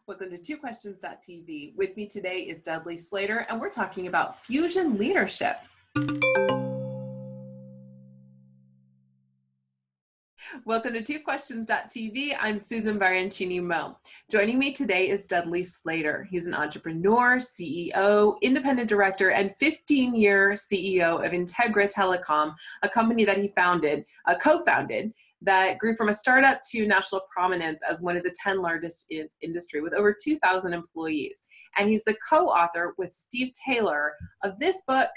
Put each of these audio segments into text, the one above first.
Welcome to TwoQuestions.tv. With me today is Dudley Slater, and we're talking about fusion leadership. Welcome to TwoQuestions.tv. I'm Susan Baroncini-Moe. Joining me today is Dudley Slater. He's an entrepreneur, CEO, independent director, and 15-year CEO of Integra Telecom, a company that he co-founded, that grew from a startup to national prominence as one of the 10 largest in its industry with over 2,000 employees. And he's the co-author with Steve Taylor of this book,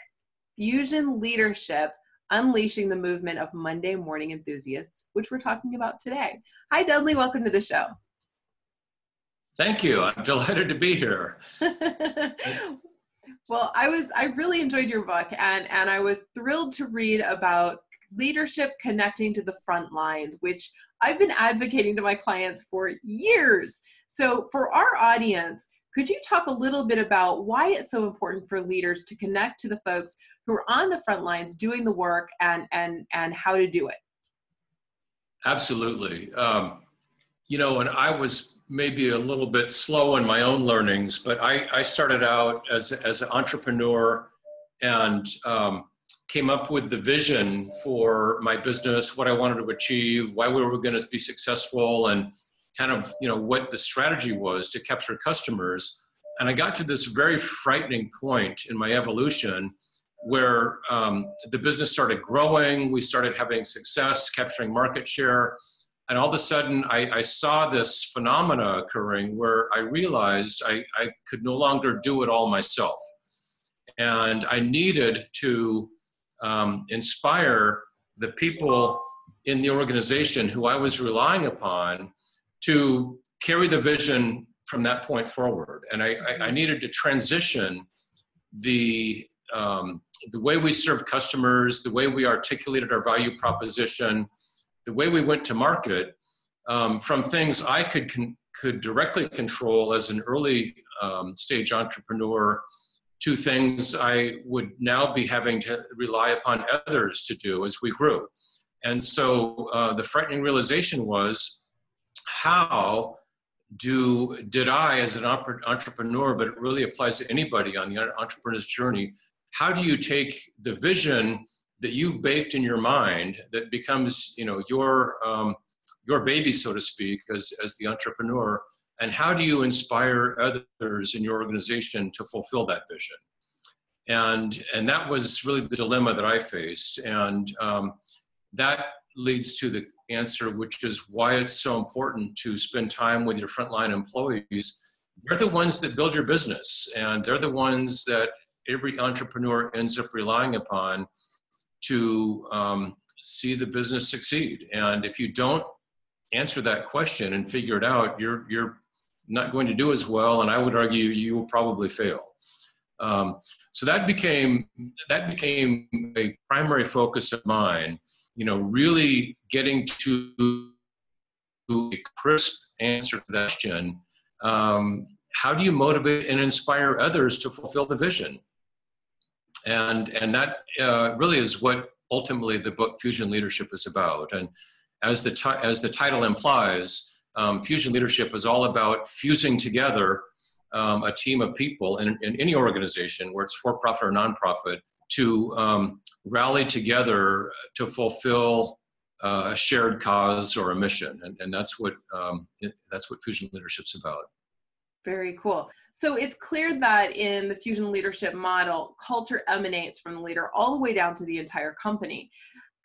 Fusion Leadership, Unleashing the Movement of Monday Morning Enthusiasts, which we're talking about today. Hi, Dudley. Welcome to the show. Thank you. I'm delighted to be here. Well, I really enjoyed your book, and I was thrilled to read about leadership connecting to the front lines, which I've been advocating to my clients for years. So for our audience, could you talk a little bit about why it's so important for leaders to connect to the folks who are on the front lines doing the work and how to do it? Absolutely. And I was maybe a little bit slow in my own learnings, but I started out as an entrepreneur and came up with the vision for my business, what I wanted to achieve, why we were going to be successful, and kind of, what the strategy was to capture customers. And I got to this very frightening point in my evolution where the business started growing, we started having success, capturing market share, and all of a sudden I saw this phenomena occurring where I realized I could no longer do it all myself. And I needed to inspire the people in the organization who I was relying upon to carry the vision from that point forward. And I needed to transition the way we serve customers, the way we articulated our value proposition, the way we went to market, from things I could directly control as an early stage entrepreneur to things I would now be having to rely upon others to do as we grew. And so the frightening realization was, how did I, as an entrepreneur, but it really applies to anybody on the entrepreneur's journey, how do you take the vision that you've baked in your mind that becomes, your baby, so to speak, as the entrepreneur, and how do you inspire others in your organization to fulfill that vision? And that was really the dilemma that I faced. And that leads to the answer, which is why it's so important to spend time with your frontline employees. They're the ones that build your business, and they're the ones that every entrepreneur ends up relying upon to see the business succeed. And if you don't answer that question and figure it out, you're not going to do as well, and I would argue you will probably fail. So that became a primary focus of mine, really getting to a crisp answer to that question. How do you motivate and inspire others to fulfill the vision? And that really is what ultimately the book Fusion Leadership is about. And as the title implies, Fusion Leadership is all about fusing together a team of people in any organization, where it's for-profit or nonprofit, to rally together to fulfill a shared cause or a mission. And that's what Fusion Leadership's about. Very cool. So it's clear that in the Fusion Leadership model, culture emanates from the leader all the way down to the entire company.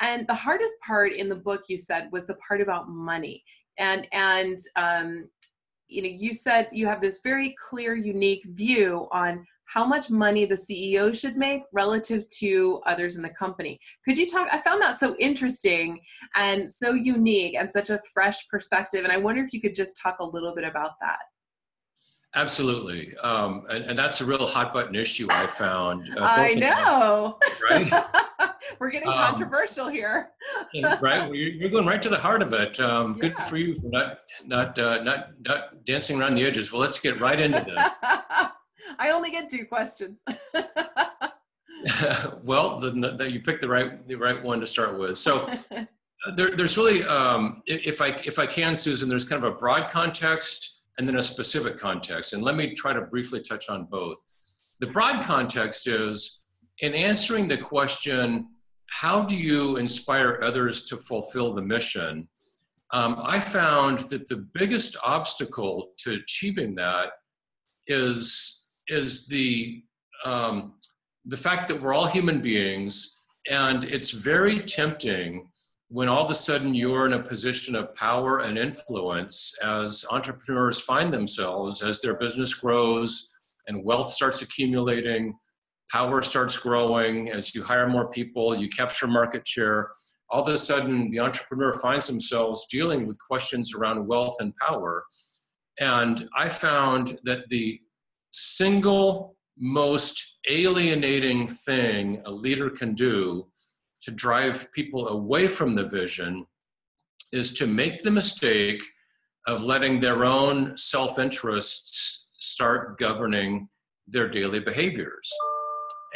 And the hardest part in the book, you said, was the part about money. And you said you have this very clear, unique view on how much money the CEO should make relative to others in the company. Could you talk? I found that so interesting and so unique and such a fresh perspective. And I wonder if you could just talk a little bit about that. Absolutely. And that's a real hot button issue I found. I know. Right? We're getting controversial here. Right? Well, you're going right to the heart of it. Good for you for not dancing around the edges. Well, let's get right into this. I only get 2 questions. Well, you picked the right one to start with. So there's really, if I can, Susan, there's kind of a broad context and then a specific context. And let me try to briefly touch on both. The broad context is, in answering the question, how do you inspire others to fulfill the mission? I found that the biggest obstacle to achieving that is the fact that we're all human beings, and it's very tempting when all of a sudden you're in a position of power and influence, as entrepreneurs find themselves, as their business grows and wealth starts accumulating, power starts growing, as you hire more people, you capture market share, all of a sudden the entrepreneur finds themselves dealing with questions around wealth and power. And I found that the single most alienating thing a leader can do to drive people away from the vision is to make the mistake of letting their own self-interests start governing their daily behaviors.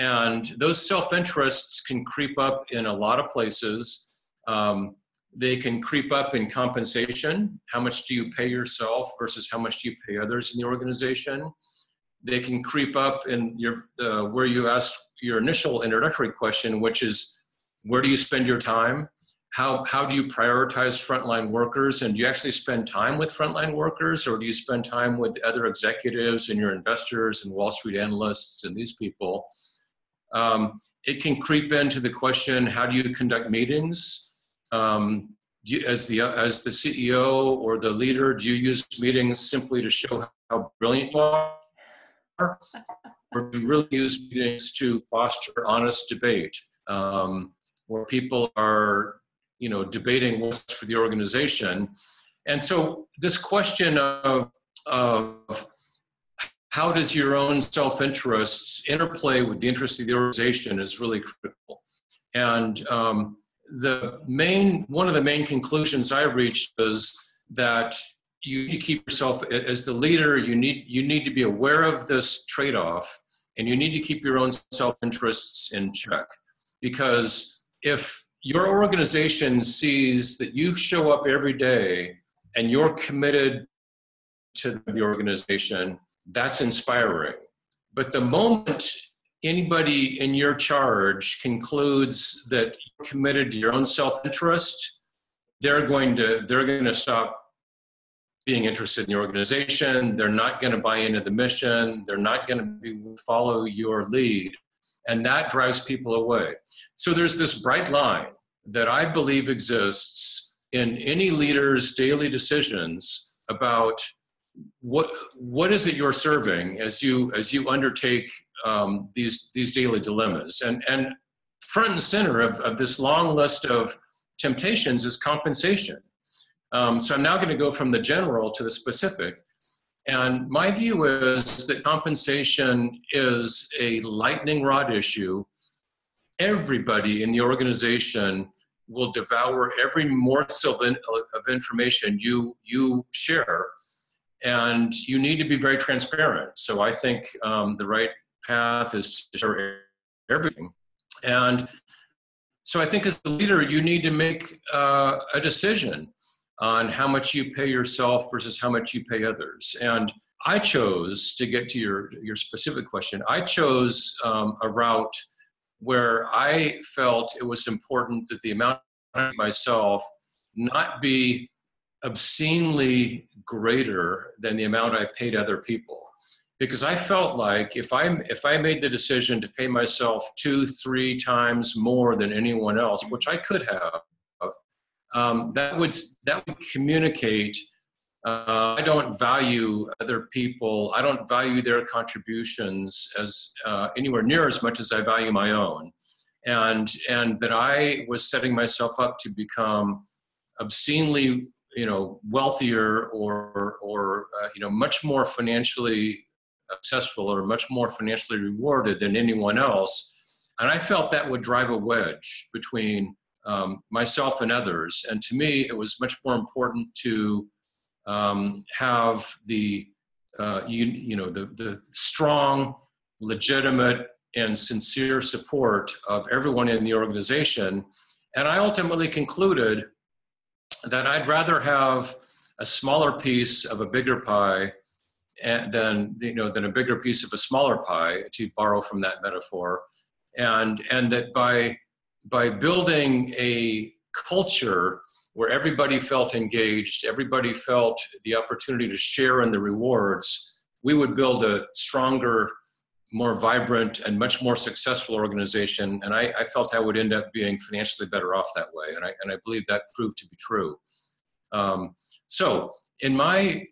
And those self-interests can creep up in a lot of places. They can creep up in compensation. How much do you pay yourself versus how much do you pay others in the organization? They can creep up in your where you asked your initial introductory question, which is, where do you spend your time? How do you prioritize frontline workers? And do you actually spend time with frontline workers, or do you spend time with other executives and your investors and Wall Street analysts and these people? It can creep into the question, how do you conduct meetings? As the CEO or the leader, do you use meetings simply to show how brilliant you are? Or do you really use meetings to foster honest debate, where people are, debating what's for the organization? And so this question of how does your own self-interests interplay with the interest of the organization is really critical. And one of the main conclusions I reached is that you need to keep yourself, as the leader, you need to be aware of this trade-off, and you need to keep your own self-interests in check. Because if your organization sees that you show up every day and you're committed to the organization, that's inspiring. But the moment anybody in your charge concludes that you're committed to your own self-interest, they're going to stop being interested in the organization. They're not going to buy into the mission. They're not going to follow your lead. And that drives people away. So there's this bright line that I believe exists in any leader's daily decisions about what is it you're serving as you undertake these daily dilemmas. And front and center of this long list of temptations is compensation. So I'm now going to go from the general to the specific. And my view is that compensation is a lightning rod issue. Everybody in the organization will devour every morsel of information you share, and you need to be very transparent. So I think the right path is to share everything. And so I think as the leader, you need to make a decision on how much you pay yourself versus how much you pay others. And I chose, to get to your specific question, I chose a route where I felt it was important that the amount I paid myself not be obscenely greater than the amount I paid other people. Because I felt like if I made the decision to pay myself 2-3 times more than anyone else, which I could have, that would communicate I don't value other people. I don't value their contributions as anywhere near as much as I value my own, and that I was setting myself up to become obscenely, wealthier or much more financially successful or much more financially rewarded than anyone else. And I felt that would drive a wedge between myself and others. And to me, it was much more important to have the strong, legitimate, and sincere support of everyone in the organization. And I ultimately concluded that I'd rather have a smaller piece of a bigger pie, and than a bigger piece of a smaller pie, to borrow from that metaphor, and that by building a culture where everybody felt engaged, everybody felt the opportunity to share in the rewards, we would build a stronger, more vibrant, and much more successful organization. And I felt I would end up being financially better off that way. And I believe that proved to be true. So in my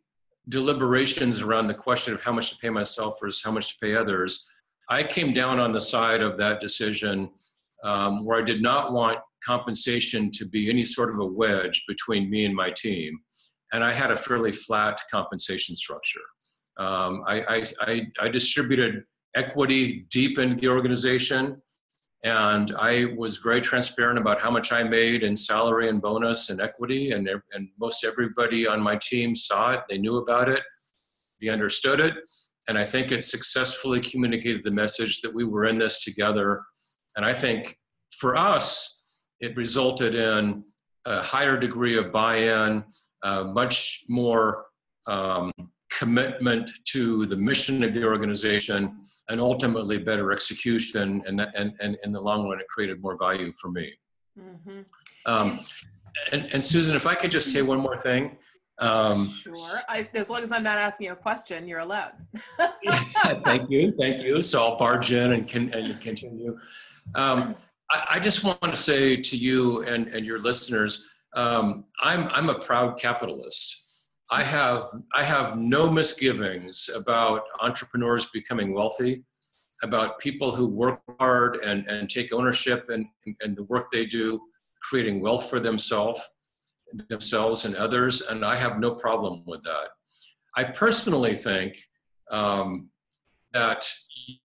deliberations around the question of how much to pay myself versus how much to pay others, I came down on the side of that decision where I did not want compensation to be any sort of a wedge between me and my team. And I had a fairly flat compensation structure. I distributed equity deep into the organization, and I was very transparent about how much I made in salary and bonus and equity, and most everybody on my team saw it. They knew about it. They understood it. And I think it successfully communicated the message that we were in this together. And I think for us, it resulted in a higher degree of buy-in, much more commitment to the mission of the organization, and ultimately better execution. And in the long run, it created more value for me. Mm-hmm. And Susan, if I could just say one more thing. Sure. As long as I'm not asking you a question, you're allowed. Thank you. So I'll barge in and continue. I just want to say to you and your listeners, I'm a proud capitalist. I have no misgivings about entrepreneurs becoming wealthy, about people who work hard and take ownership and the work they do, creating wealth for themselves and others, and I have no problem with that. I personally think that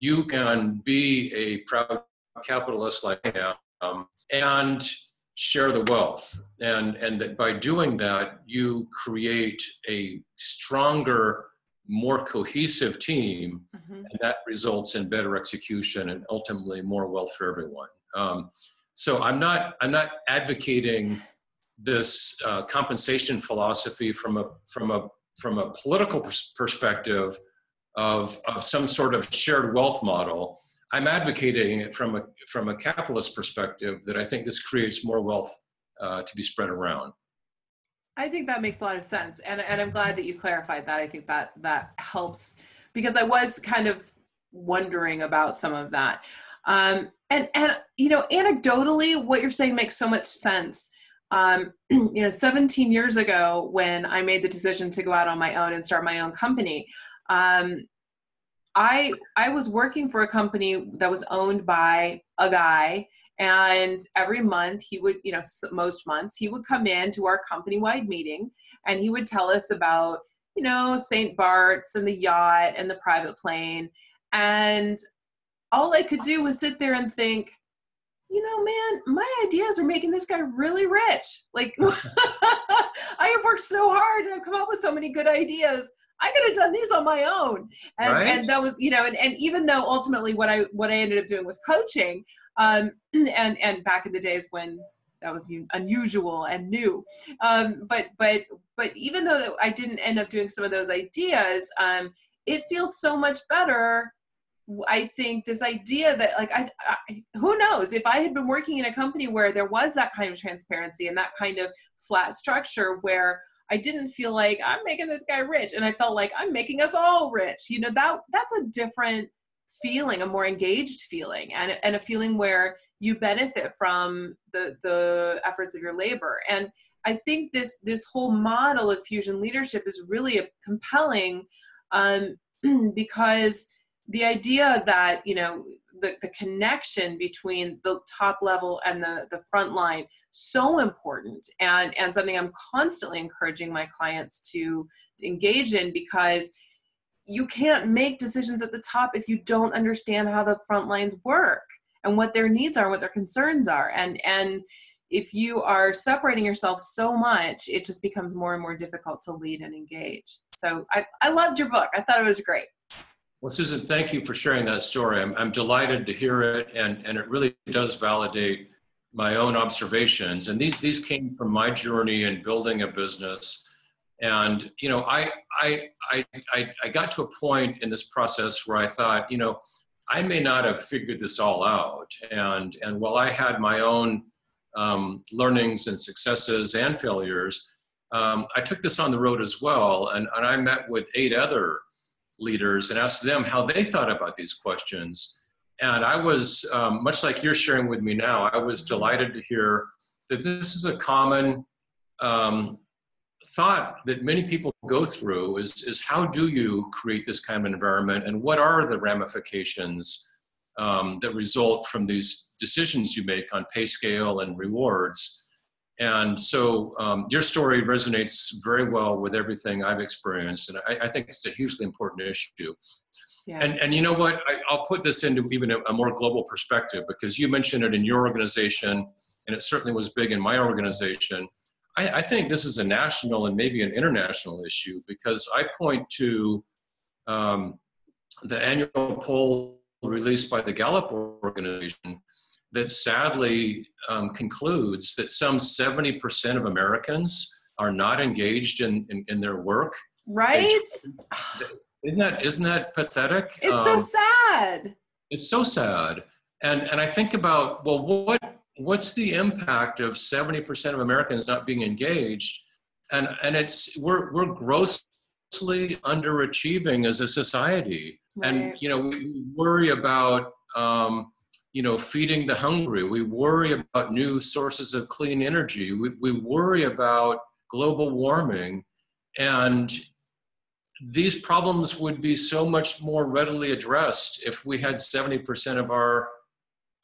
you can be a proud capitalist like I am and share the wealth, and that by doing that, you create a stronger, more cohesive team, mm-hmm. and that results in better execution and ultimately more wealth for everyone. So I'm not advocating this compensation philosophy from a political perspective of some sort of shared wealth model. I'm advocating it from a capitalist perspective, that I think this creates more wealth to be spread around. I think that makes a lot of sense, and I'm glad that you clarified that. I think that helps, because I was kind of wondering about some of that. And anecdotally, what you're saying makes so much sense. 17 years ago, when I made the decision to go out on my own and start my own company, I was working for a company that was owned by a guy, and every month he would, most months he would come in to our company-wide meeting, and he would tell us about, St. Bart's and the yacht and the private plane. And all I could do was sit there and think, man, my ideas are making this guy really rich. Like, I have worked so hard and I've come up with so many good ideas. I could have done these on my own. And, right? And that was, and even though ultimately what I ended up doing was coaching, and back in the days when that was unusual and new. But even though I didn't end up doing some of those ideas, it feels so much better. I think this idea that, like, I who knows, if I had been working in a company where there was that kind of transparency and that kind of flat structure, where I didn't feel like I'm making this guy rich, and I felt like I'm making us all rich, that's a different feeling, a more engaged feeling, and a feeling where you benefit from the efforts of your labor. And I think this whole model of fusion leadership is really compelling, because the idea that, the connection between the top level and the front line, so important, and something I'm constantly encouraging my clients to engage in, because you can't make decisions at the top if you don't understand how the front lines work and what their needs are, what their concerns are. And if you are separating yourself so much, it just becomes more and more difficult to lead and engage. So I loved your book. I thought it was great. Well, Susan, thank you for sharing that story. I'm delighted to hear it, and it really does validate my own observations. And these came from my journey in building a business And, you know, I got to a point in this process where I thought, you know, I may not have figured this all out. And while I had my own learnings and successes and failures, I took this on the road as well. And I met with 8 other leaders and asked them how they thought about these questions. And I was, much like you're sharing with me now, I was delighted to hear that this is a common thought that many people go through is how do you create this kind of environment, and what are the ramifications that result from these decisions you make on pay scale and rewards. And so your story resonates very well with everything I've experienced, and I think it's a hugely important issue. Yeah. And you know what, I'll put this into even a more global perspective, because you mentioned it in your organization, and it certainly was big in my organization. I think this is a national and maybe an international issue, because I point to the annual poll released by the Gallup organization that sadly concludes that some 70% of Americans are not engaged in their work. Right? Isn't that pathetic? It's so sad. It's so sad. And I think about, well, what's the impact of 70% of Americans not being engaged? And we're grossly underachieving as a society. Right. And, you know, we worry about, you know, feeding the hungry. We worry about new sources of clean energy. We worry about global warming. And these problems would be so much more readily addressed if we had 70% of our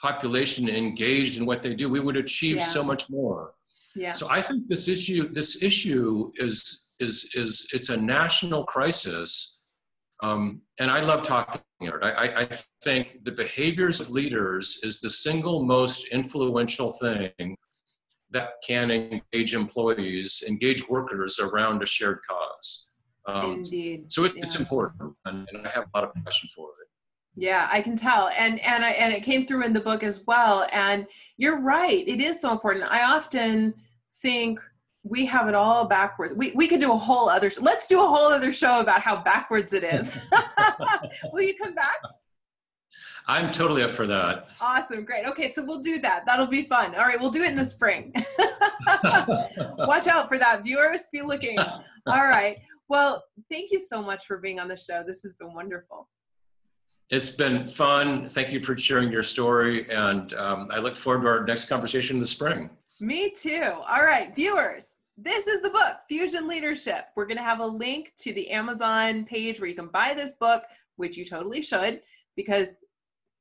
population engaged in what they do. We would achieve so much more. Yeah. So I think this issue is it's a national crisis. And I love talking about it. I think the behaviors of leaders is the single most influential thing that can engage employees, engage workers around a shared cause. Indeed. So it's important, and I have a lot of passion for it. Yeah, I can tell. And it came through in the book as well. And you're right. It is so important. I often think we have it all backwards. We could do a whole other, let's do a whole other show about how backwards it is. Will you come back? I'm totally up for that. Awesome. Great. Okay. So we'll do that. That'll be fun. All right. We'll do it in the spring. Watch out for that, viewers. Be looking. All right. Well, thank you so much for being on the show. This has been wonderful. It's been fun. Thank you for sharing your story. And I look forward to our next conversation in the spring. Me too. All right, viewers, this is the book, Fusion Leadership. We're going to have a link to the Amazon page where you can buy this book, which you totally should, because,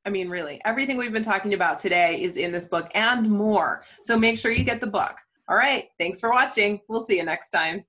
I mean, really, everything we've been talking about today is in this book and more. So make sure you get the book. All right, thanks for watching. We'll see you next time.